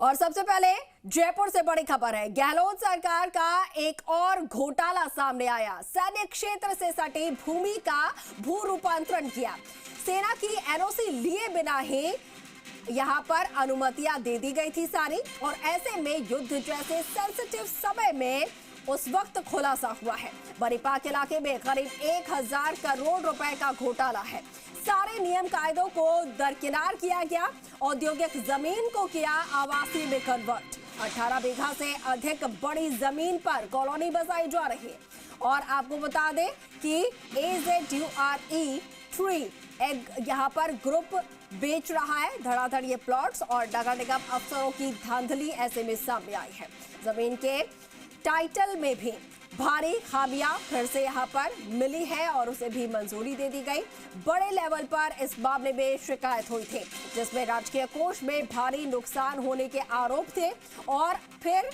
और सबसे पहले जयपुर से बड़ी खबर है। गहलोत सरकार का एक और घोटाला सामने आया। सैन्य क्षेत्र से सटी भूमि का भू रूपांतरण किया। सेना की एनओसी लिए बिना ही यहां पर अनुमतियां दे दी गई थी सारी, और ऐसे में युद्ध जैसे सेंसिटिव समय में उस वक्त खुलासा हुआ है। बनीपाक इलाके में करीब 1000 करोड़ रुपए का घोटाला है। सारे नियम कायदों को दरकिनार किया गया। औद्योगिक जमीन को किया आवासीय में कन्वर्ट। 18 बीघा से अधिक बड़ी जमीन पर कॉलोनी बसाई जा रही है। और आपको बता दें कि AZURE3 यहाँ पर ग्रुप बेच रहा है धड़ाधड़ ये प्लॉट्स, और नगर निगम अफसरों की धांधली ऐसे में सामने आई है। जमीन के टाइटल में भी भारी खामियां फिर से यहां पर मिली है और उसे भी मंजूरी दे दी गई। बड़े लेवल पर इस मामले में शिकायत हुई थी, जिसमें राजकीय कोष में भारी नुकसान होने के आरोप थे, और फिर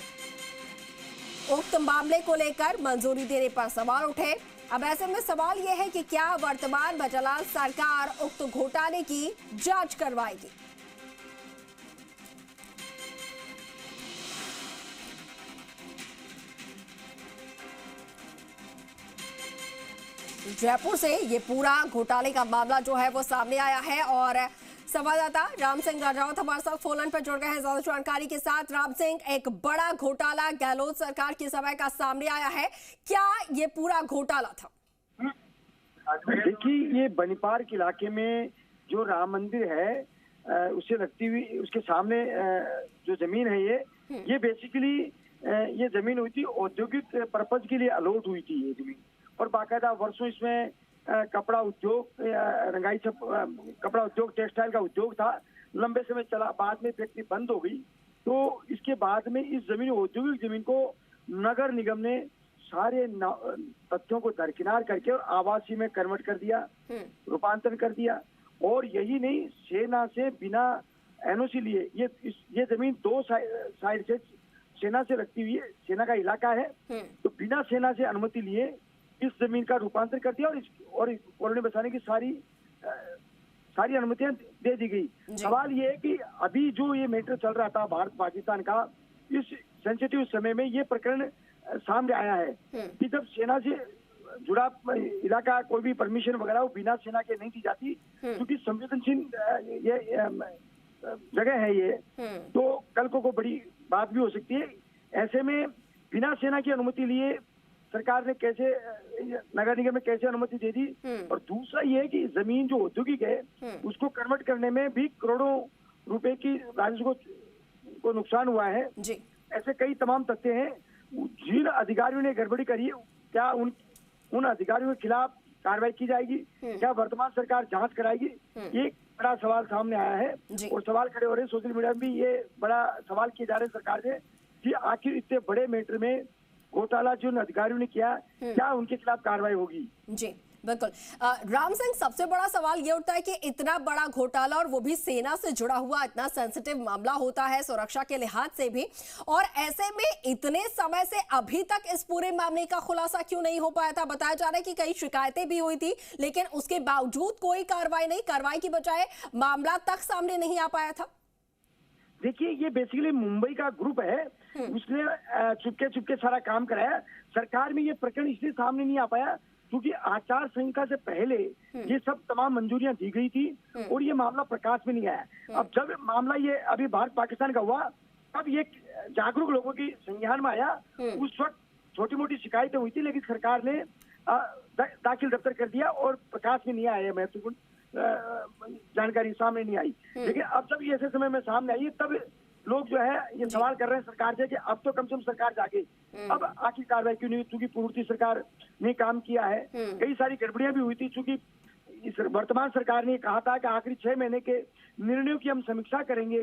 उक्त मामले को लेकर मंजूरी देने पर सवाल उठे। अब ऐसे में सवाल यह है कि क्या वर्तमान बजलाल सरकार उक्त घोटाले की जांच करवाएगी। जयपुर से ये पूरा घोटाले का मामला जो है वो सामने आया है, और संवाददाता राम सिंह राजौत हमारे साथ फोन पर जुड़ गए हैं ज्यादा जानकारी के साथ। राम सिंह, एक बड़ा घोटाला गहलोत सरकार के समय का सामने आया है, क्या ये पूरा घोटाला था? देखिए, ये बनीपार्क इलाके में जो राम मंदिर है उससे लगती हुई उसके सामने जो जमीन है ये बेसिकली ये जमीन हुई थी औद्योगिक पर्पज के लिए अलॉट हुई थी ये जमीन, और बाकायदा वर्षों इसमें कपड़ा उद्योग, रंगाई कपड़ा उद्योग, टेक्सटाइल का उद्योग था, लंबे समय चला। बाद में फैक्ट्री बंद हो गई, तो इसके बाद में इस जमीन, औद्योगिक जमीन को नगर निगम ने सारे तथ्यों को दरकिनार करके और आवासीय में कन्वर्ट कर दिया, रूपांतरण कर दिया। और यही नहीं, सेना से बिना एनओसी लिए ये जमीन दो साइड से सेना से लगती हुई है, सेना का इलाका है, तो बिना सेना से अनुमति लिए इस जमीन का रूपांतरण कर दिया और कॉलोनी बसाने की सारी अनुमतियां दे दी गई। सवाल ये है कि अभी जो ये मैटर चल रहा था भारत पाकिस्तान का, इस सेंसिटिव समय में ये प्रकरण सामने आया है कि जब सेना से जुड़ा इलाका, कोई भी परमिशन वगैरह वो बिना सेना के नहीं दी जाती, क्योंकि संवेदनशील ये जगह है ये, तो कल को बड़ी बात भी हो सकती है। ऐसे में बिना सेना की अनुमति लिए सरकार ने कैसे, नगर निगम में कैसे अनुमति दे दी। और दूसरा ये है कि जमीन जो औद्योगिक है उसको कन्वर्ट करने में भी करोड़ों रुपए की राजस्व को नुकसान हुआ है जी। ऐसे कई तमाम तथ्य हैं। जिन अधिकारियों ने गड़बड़ी करी है, क्या उन अधिकारियों के खिलाफ कार्रवाई की जाएगी? क्या वर्तमान सरकार जांच कराएगी? ये बड़ा सवाल सामने आया है, और सवाल खड़े हो रहे हैं सोशल मीडिया में भी। ये बड़ा सवाल किए जा रहे हैं सरकार से कि आखिर इतने बड़े मैटर में घोटाला जिन अधिकारियों ने किया, क्या उनके खिलाफ कार्रवाई होगी? जी बिल्कुल। राम सिंह, सबसे बड़ा सवाल ये उठता है कि इतना बड़ा घोटाला, और वो भी सेना से जुड़ा हुआ, इतना सेंसिटिव मामला होता है सुरक्षा के लिहाज से भी, और ऐसे में इतने समय से अभी तक इस पूरे मामले का खुलासा क्यों नहीं हो पाया था? बताया जा रहा है कि कई शिकायतें भी हुई थी, लेकिन उसके बावजूद कोई कार्रवाई की बजाय मामला तक सामने नहीं आ पाया था। देखिए, ये बेसिकली मुंबई का ग्रुप है, उसने चुपके सारा काम कराया। सरकार में ये प्रकरण इसलिए सामने नहीं आ पाया क्योंकि आचार संहिता से पहले ये सब तमाम मंजूरियां दी गई थी, और ये मामला प्रकाश में नहीं आया। अब जब मामला ये अभी भारत पाकिस्तान का हुआ, तब ये जागरूक लोगों की संज्ञान में आया। उस वक्त छोटी मोटी शिकायतें हुई थी, लेकिन सरकार ने दाखिल दफ्तर कर दिया और प्रकाश में नहीं आया, महत्वपूर्ण जानकारी सामने नहीं आई। लेकिन अब जब ये ऐसे समय में सामने आई, तब लोग जो है ये सवाल कर रहे हैं सरकार से कि अब तो कम से कम सरकार जागे, अब आखिर कार्रवाई क्यों नहीं? क्योंकि पूर्ति सरकार ने काम किया है, कई सारी गड़बड़ियां भी हुई थी। चूंकि इस वर्तमान सरकार ने कहा था कि आखिरी 6 महीने के निर्णयों की हम समीक्षा करेंगे,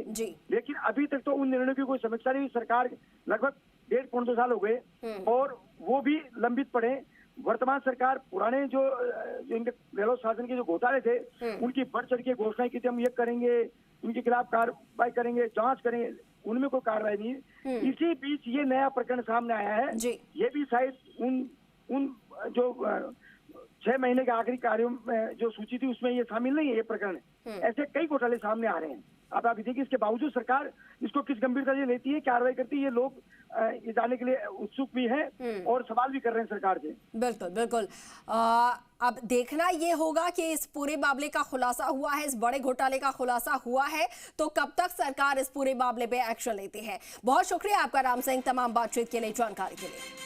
लेकिन अभी तक तो उन निर्णयों की कोई समीक्षा नहीं हुई। सरकार लगभग 1.5-2 साल हो गए और वो भी लंबित पड़े। वर्तमान सरकार पुराने जो इनके गहलोत शासन के जो घोटाले थे, उनकी बढ़ चढ़ के घोषणाएं की थी, हम ये करेंगे, उनके खिलाफ कार्रवाई करेंगे, जांच करेंगे, उनमें कोई कार्रवाई नहीं। इसी बीच ये नया प्रकरण सामने आया है। ये भी शायद उन जो 6 महीने के आखिरी कार्यों में जो सूची थी उसमें ये शामिल नहीं है ये प्रकरण। ऐसे कई घोटाले सामने आ रहे हैं। अब आप देखिए, इसके बावजूद सरकार इसको किस गंभीरता से लेती है, कार्रवाई करती है, ये लोग ये जानने के लिए उत्सुक भी हैं और सवाल भी कर रहे हैं सरकार से। बिल्कुल बिल्कुल। अब देखना ये होगा कि इस पूरे मामले का खुलासा हुआ है, इस बड़े घोटाले का खुलासा हुआ है, तो कब तक सरकार इस पूरे मामले पे एक्शन लेती है। बहुत शुक्रिया आपका राम सिंह, तमाम बातचीत के लिए, जानकारी के लिए।